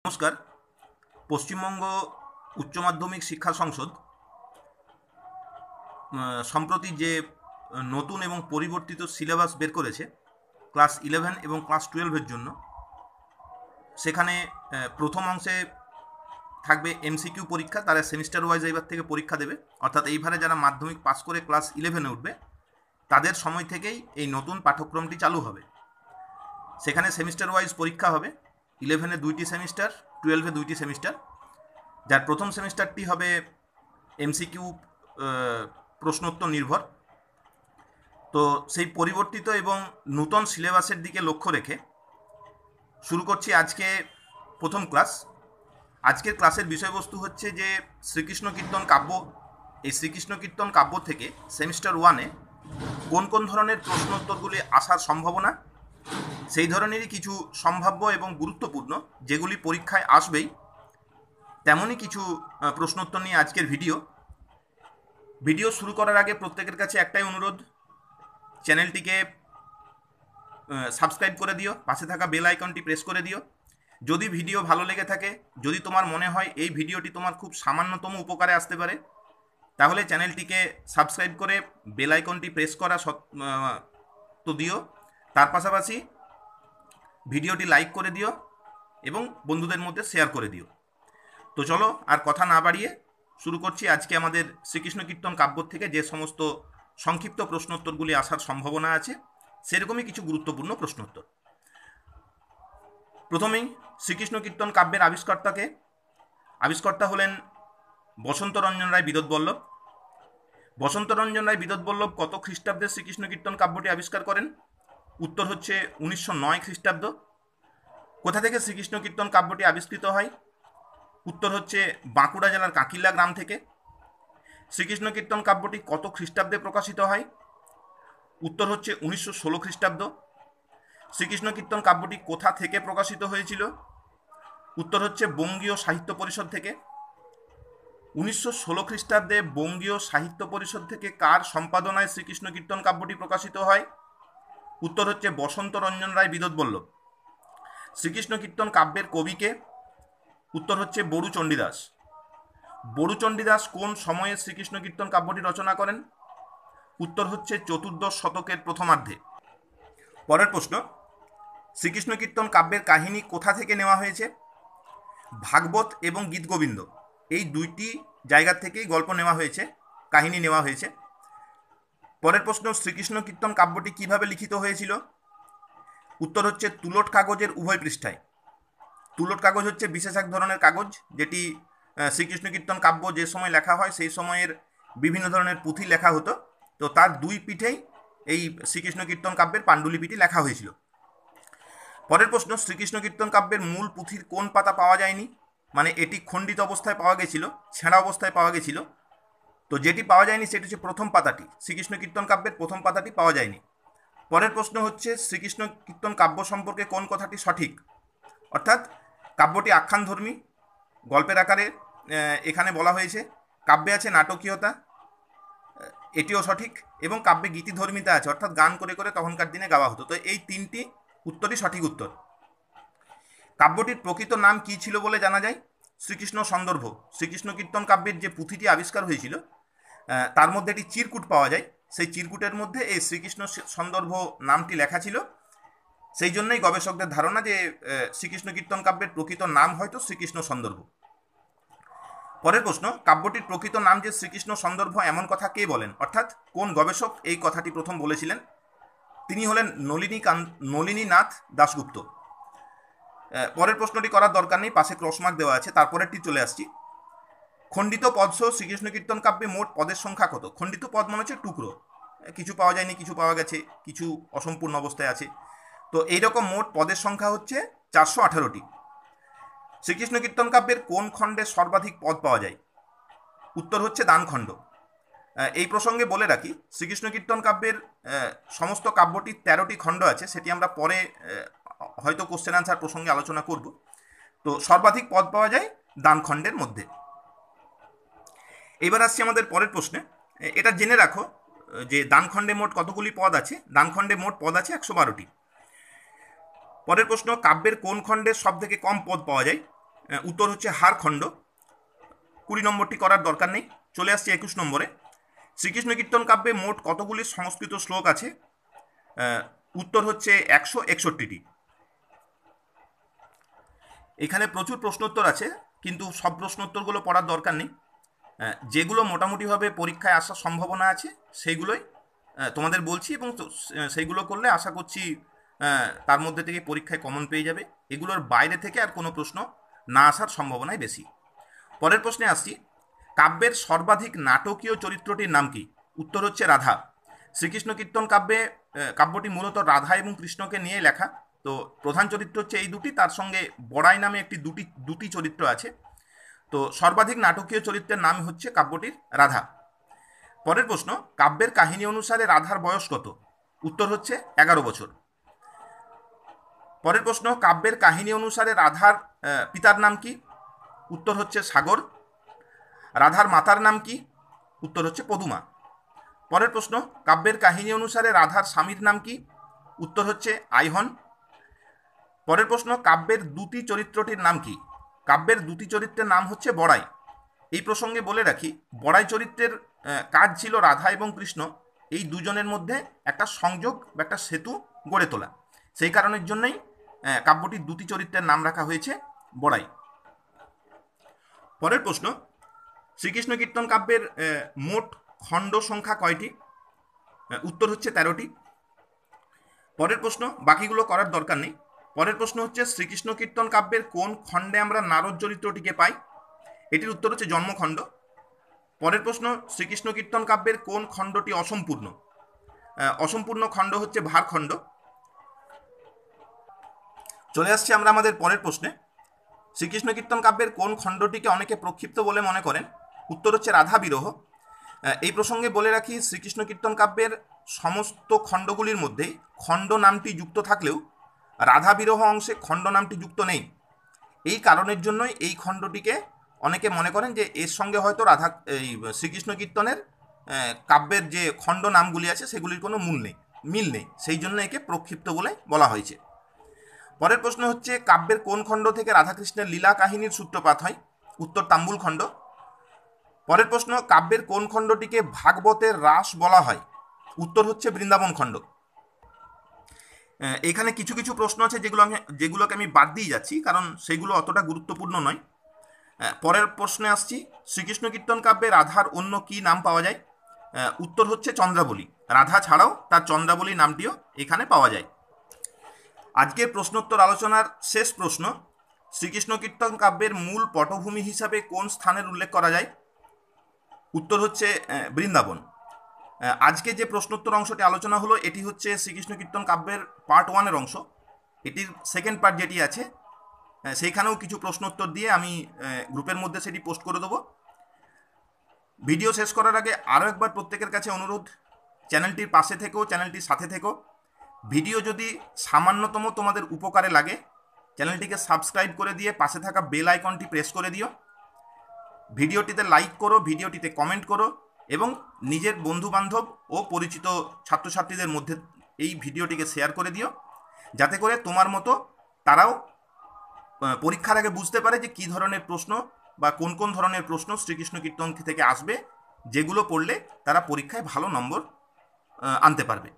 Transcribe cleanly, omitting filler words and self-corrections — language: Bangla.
নমস্কার। পশ্চিমবঙ্গ উচ্চ মাধ্যমিক শিক্ষা সংসদ সম্প্রতি যে নতুন এবং পরিবর্তিত সিলেবাস বের করেছে ক্লাস 11 এবং ক্লাস 12-এর জন্য, সেখানে প্রথম অংশে থাকবে এমসিকিউ পরীক্ষা। তারা সেমিস্টার ওয়াইজ এইবার থেকে পরীক্ষা দেবে, অর্থাৎ এইবারে যারা মাধ্যমিক পাস করে ক্লাস 11-এ উঠবে তাদের সময় থেকেই এই নতুন পাঠ্যক্রমটি চালু হবে। সেখানে সেমিস্টার ওয়াইজ পরীক্ষা হবে। 11-এ 2টি সেমিস্টার, 12-এ 2টি সেমিস্টার। যার প্রথম সেমিস্টারটি হবে এমসিকিউ প্রশ্নোত্তর নির্ভর। তো সেই পরিবর্তিত এবং নূতন সিলেবাসের দিকে লক্ষ্য রেখে শুরু করছি আজকে প্রথম ক্লাস। আজকের ক্লাসের বিষয়বস্তু হচ্ছে যে শ্রীকৃষ্ণ কীর্তন কাব্য। এই শ্রীকৃষ্ণ কীর্তন কাব্য থেকে সেমিস্টার 1-এ কোন কোন ধরনের প্রশ্নোত্তরগুলি আসার সম্ভাবনা, সেই ধরনেরই কিছু সম্ভাব্য এবং গুরুত্বপূর্ণ যেগুলি পরীক্ষায় আসবেই তেমনই কিছু প্রশ্নোত্তর নিয়ে আজকের ভিডিও শুরু করার আগে প্রত্যেকের কাছে একটাই অনুরোধ, চ্যানেলটিকে সাবস্ক্রাইব করে দিও, পাশে থাকা বেল আইকনটি প্রেস করে দিও। যদি ভিডিও ভালো লেগে থাকে, যদি তোমার মনে হয় এই ভিডিওটি তোমার খুব সামান্যতম উপকারে আসতে পারে, তাহলে চ্যানেলটিকে সাবস্ক্রাইব করে বেল আইকনটি প্রেস করা তো দিও। তার পাশাপাশি ভিডিওটি লাইক করে দিও এবং বন্ধুদের মধ্যে শেয়ার করে দিও। তো চলো আর কথা না বাড়িয়ে শুরু করছি আজকে আমাদের শ্রীকৃষ্ণ কীর্তন কাব্য থেকে যে সমস্ত সংক্ষিপ্ত প্রশ্নোত্তরগুলি আসার সম্ভাবনা আছে সেরকমই কিছু গুরুত্বপূর্ণ প্রশ্নোত্তর। প্রথমেই শ্রীকৃষ্ণ কীর্তন কাব্যের আবিষ্কর্তা হলেন বসন্তরঞ্জন রায় বিদোৎবল্লভ। বসন্তরঞ্জন রায় বিদোৎবল্লভ কত খ্রিস্টাব্দে শ্রীকৃষ্ণ কীর্তন কাব্যটি আবিষ্কার করেন? উত্তর হচ্ছে 1909 খ্রিস্টাব্দ। কোথা থেকে শ্রীকৃষ্ণ কীর্তন কাব্যটি আবিষ্কৃত হয়? উত্তর হচ্ছে বাঁকুড়া জেলার কাঁকিল্লা গ্রাম থেকে। শ্রীকৃষ্ণ কীর্তন কাব্যটি কত খ্রিস্টাব্দে প্রকাশিত হয়? উত্তর হচ্ছে 1916 খ্রিস্টাব্দ। শ্রীকৃষ্ণ কীর্তন কাব্যটি কোথা থেকে প্রকাশিত হয়েছিল? উত্তর হচ্ছে বঙ্গীয় সাহিত্য পরিষদ থেকে। 1916 খ্রিস্টাব্দে বঙ্গীয় সাহিত্য পরিষদ থেকে কার সম্পাদনায় শ্রীকৃষ্ণ কীর্তন কাব্যটি প্রকাশিত হয়? উত্তর হচ্ছে বসন্তরঞ্জন রায় বিদোৎবল্লভ। শ্রীকৃষ্ণ কীর্তন কাব্যের কবিকে? উত্তর হচ্ছে বড়ুচণ্ডীদাস। বড়ুচণ্ডীদাস কোন সময়ে শ্রীকৃষ্ণ কীর্তন কাব্যটি রচনা করেন? উত্তর হচ্ছে 14দশ শতকের প্রথমার্ধে। পরের প্রশ্ন, শ্রীকৃষ্ণ কীর্তন কাব্যের কাহিনী কোথা থেকে নেওয়া হয়েছে? ভাগবত এবং গীতগোবিন্দ এই দুইটি জায়গা থেকেই গল্প নেওয়া হয়েছে, কাহিনী নেওয়া হয়েছে। পরের প্রশ্ন, শ্রীকৃষ্ণ কীর্তন কাব্যটি কিভাবে লিখিত হয়েছিল? উত্তর হচ্ছে তুলট কাগজের উভয় পৃষ্ঠায়। তুলট কাগজ হচ্ছে বিশেষ এক ধরনের কাগজ যেটি শ্রীকৃষ্ণ কীর্তন কাব্য যে সময় লেখা হয় সেই সময়ের বিভিন্ন ধরনের পুঁথি লেখা হতো, তো তার দুই পিঠেই এই শ্রীকৃষ্ণ কীর্তন কাব্যের পাণ্ডুলিপিটি লেখা হয়েছিল। পরের প্রশ্ন, শ্রীকৃষ্ণ কীর্তন কাব্যের মূল পুঁথির কোন পাতা পাওয়া যায়নি? মানে এটি খণ্ডিত অবস্থায় পাওয়া গেছিল, ছেঁড়া অবস্থায় পাওয়া গেছিল, তো যেটি পাওয়া যায়নি সেটি হচ্ছে প্রথম পাতাটি। শ্রীকৃষ্ণ কীর্তন কাব্যের প্রথম পাতাটি পাওয়া যায়নি। পরের প্রশ্ন হচ্ছে শ্রীকৃষ্ণ কীর্তন কাব্য সম্পর্কে কোন কথাটি সঠিক? অর্থাৎ কাব্যটি আখ্যানধর্মী, গল্পের আকারে এখানে বলা হয়েছে। কাব্যে আছে নাটকীয়তা, এটিও সঠিক, এবং কাব্যে গীতিধর্মিতা আছে, অর্থাৎ গান করে করে তখনকার দিনে গাওয়া হতো। তো এই তিনটি উত্তরই সঠিক উত্তর। কাব্যটির প্রকৃত নাম কী ছিল বলে জানা যায়? শ্রীকৃষ্ণ সন্দর্ভ। শ্রীকৃষ্ণ কীর্তন কাব্যের যে পুঁথিটি আবিষ্কার হয়েছিল তার মধ্যে একটি চিরকুট পাওয়া যায়, সেই চিরকুটের মধ্যে এই শ্রীকৃষ্ণ সন্দর্ভ নামটি লেখা ছিল। সেই জন্যই গবেষকদের ধারণা যে শ্রীকৃষ্ণ কীর্তন কাব্যের প্রকৃত নাম হয়তো শ্রীকৃষ্ণ সন্দর্ভ। পরের প্রশ্ন, কাব্যটির প্রকৃত নাম যে শ্রীকৃষ্ণ সন্দর্ভ এমন কথা কে বলেন? অর্থাৎ কোন গবেষক এই কথাটি প্রথম বলেছিলেন? তিনি হলেন নলিনীনাথ দাশগুপ্ত। পরের প্রশ্নটি করার দরকার নেই, পাশে ক্রসমার্ক দেওয়া আছে। তারপরেরটি চলে আসছি। খণ্ডিত পদসহ শ্রীকৃষ্ণ কীর্তন কাব্যে মোট পদের সংখ্যা কত? খণ্ডিত পদ মনে হচ্ছে টুকরো, কিছু পাওয়া যায়নি, কিছু পাওয়া গেছে, কিছু অসম্পূর্ণ অবস্থায় আছে। তো এইরকম মোট পদের সংখ্যা হচ্ছে 418টি। শ্রীকৃষ্ণ কীর্তন কাব্যের কোন খণ্ডে সর্বাধিক পদ পাওয়া যায়? উত্তর হচ্ছে দানখণ্ড। এই প্রসঙ্গে বলে রাখি, শ্রীকৃষ্ণ কীর্তন কাব্যের সমস্ত কাব্যটির 13টি খণ্ড আছে, সেটি আমরা পরে হয়তো কোশ্চেন আনসার প্রসঙ্গে আলোচনা করব। তো সর্বাধিক পদ পাওয়া যায় দানখণ্ডের মধ্যে। এবার আসছি আমাদের পরের প্রশ্নে। এটা জেনে রাখো যে দানখণ্ডে মোট কতগুলি পদ আছে। দানখণ্ডে মোট পদ আছে 112টি। পরের প্রশ্ন, কাব্যের কোন খণ্ডে সব থেকে কম পদ পাওয়া যায়? উত্তর হচ্ছে হারখণ্ড। 20 নম্বরটি করার দরকার নেই। চলে আসছে 21 নম্বরে। শ্রীকৃষ্ণ কীর্তন কাব্যে মোট কতগুলি সংস্কৃত শ্লোক আছে? উত্তর হচ্ছে 161টি। এখানে প্রচুর প্রশ্নোত্তর আছে, কিন্তু সব প্রশ্নোত্তরগুলো পড়ার দরকার নেই। যেগুলো মোটামুটিভাবে পরীক্ষায় আসার সম্ভাবনা আছে সেইগুলোই তোমাদের বলছি, এবং সেইগুলো করলে আশা করছি তার মধ্যে থেকে পরীক্ষায় কমন পেয়ে যাবে। এগুলোর বাইরে থেকে আর কোনো প্রশ্ন না আসার সম্ভাবনাই বেশি। পরের প্রশ্নে আসছি, কাব্যের সর্বাধিক নাটকীয় চরিত্রটির নাম কি? উত্তর হচ্ছে রাধা। শ্রীকৃষ্ণ কীর্তন কাব্যটি মূলত রাধা এবং কৃষ্ণকে নিয়ে লেখা। তো প্রধান চরিত্র হচ্ছে এই দুটি, তার সঙ্গে বড়াই নামে একটি দুটি চরিত্র আছে। তো সর্বাধিক নাটকীয় চরিত্রের নাম হচ্ছে কাব্যটির রাধা। পরের প্রশ্ন, কাব্যের কাহিনী অনুসারে রাধার বয়স কত? উত্তর হচ্ছে 11 বছর। পরের প্রশ্ন, কাব্যের কাহিনী অনুসারে রাধার পিতার নাম কি? উত্তর হচ্ছে সাগর। রাধার মাতার নাম কি? উত্তর হচ্ছে পদুমা। পরের প্রশ্ন, কাব্যের কাহিনী অনুসারে রাধার স্বামীর নাম কি? উত্তর হচ্ছে আইহন। পরের প্রশ্ন, কাব্যের দুটি চরিত্রটির নাম কি? কাব্যের দুটি চরিত্রের নাম হচ্ছে বড়াই। এই প্রসঙ্গে বলে রাখি, বড়াই চরিত্রের কাজ ছিল রাধা এবং কৃষ্ণ এই দুজনের মধ্যে একটা সংযোগ বা একটা সেতু গড়ে তোলা। সেই কারণের জন্যই কাব্যটির দুটি চরিত্রের নাম রাখা হয়েছে বড়াই। পরের প্রশ্ন, শ্রীকৃষ্ণ কীর্তন কাব্যের মোট খণ্ড সংখ্যা কয়টি? উত্তর হচ্ছে 13টি। পরের প্রশ্ন, বাকিগুলো করার দরকার নেই। পরের প্রশ্ন হচ্ছে, শ্রীকৃষ্ণ কীর্তন কাব্যের কোন খণ্ডে আমরা নারদ চরিত্রটিকে পাই? এটির উত্তর হচ্ছে জন্মখণ্ড। পরের প্রশ্ন, শ্রীকৃষ্ণ কীর্তন কাব্যের কোন খণ্ডটি অসম্পূর্ণ? অসম্পূর্ণ খণ্ড হচ্ছে ভারখণ্ড। চলে আসছি আমরা আমাদের পরের প্রশ্নে। শ্রীকৃষ্ণ কীর্তন কাব্যের কোন খণ্ডটিকে অনেকে প্রক্ষিপ্ত বলে মনে করেন? উত্তর হচ্ছে রাধা বিরহ। এই প্রসঙ্গে বলে রাখি, শ্রীকৃষ্ণ কীর্তন কাব্যের সমস্ত খণ্ডগুলির মধ্যেই খণ্ড নামটি যুক্ত থাকলেও রাধা বিরহ অংশে খণ্ড নামটি যুক্ত নেই। এই কারণের জন্যই এই খণ্ডটিকে অনেকে মনে করেন যে এর সঙ্গে হয়তো এই শ্রীকৃষ্ণ কীর্তনের কাব্যের যে খণ্ড নামগুলি আছে সেগুলির কোনো মিল নেই, সেই জন্য একে প্রক্ষিপ্ত বলে বলা হয়েছে। পরের প্রশ্ন হচ্ছে, কাব্যের কোন খণ্ড থেকে রাধাকৃষ্ণের লীলা কাহিনীর সূত্রপাত হয়? উত্তর তাম্বুল খণ্ড। পরের প্রশ্ন, কাব্যের কোন খণ্ডটিকে ভাগবতের রাস বলা হয়? উত্তর হচ্ছে বৃন্দাবন খণ্ড। এখানে কিছু কিছু প্রশ্ন আছে যেগুলোকে আমি বাদ দিয়ে যাচ্ছি, কারণ সেগুলো অতটা গুরুত্বপূর্ণ নয়। পরের প্রশ্নে আসছি, শ্রীকৃষ্ণ কীর্তন কাব্যে রাধার অন্য কী নাম পাওয়া যায়? উত্তর হচ্ছে চন্দ্রাবলী। রাধা ছাড়াও তার চন্দ্রাবলী নামটিও এখানে পাওয়া যায়। আজকের প্রশ্নোত্তর আলোচনার শেষ প্রশ্ন, শ্রীকৃষ্ণ কীর্তন কাব্যের মূল পটভূমি হিসাবে কোন স্থানের উল্লেখ করা যায়? উত্তর হচ্ছে বৃন্দাবন। আজকে যে প্রশ্নোত্তর অংশটি আলোচনা হলো এটি হচ্ছে শ্রীকৃষ্ণ কীর্তন কাব্যের পার্ট 1-এর অংশ। এটির সেকেন্ড পার্ট যেটি আছে সেইখানেও কিছু প্রশ্নোত্তর দিয়ে আমি গ্রুপের মধ্যে সেটি পোস্ট করে দেবো। ভিডিও শেষ করার আগে আরও একবার প্রত্যেকের কাছে অনুরোধ, চ্যানেলটির পাশে থেকো, চ্যানেলটির সাথে থেকো। ভিডিও যদি সামান্যতম তোমাদের উপকারে লাগে চ্যানেলটিকে সাবস্ক্রাইব করে দিয়ে পাশে থাকা বেল আইকনটি প্রেস করে দিও। ভিডিওটিতে লাইক করো, ভিডিওটিতে কমেন্ট করো এবং নিজের বন্ধুবান্ধব ও পরিচিত ছাত্রছাত্রীদের মধ্যে এই ভিডিওটিকে শেয়ার করে দিও, যাতে করে তোমার মতো তারাও পরীক্ষার আগে বুঝতে পারে যে কী ধরনের প্রশ্ন বা কোন কোন ধরনের প্রশ্ন শ্রীকৃষ্ণ কীর্তন থেকে আসবে, যেগুলো পড়লে তারা পরীক্ষায় ভালো নম্বর আনতে পারবে।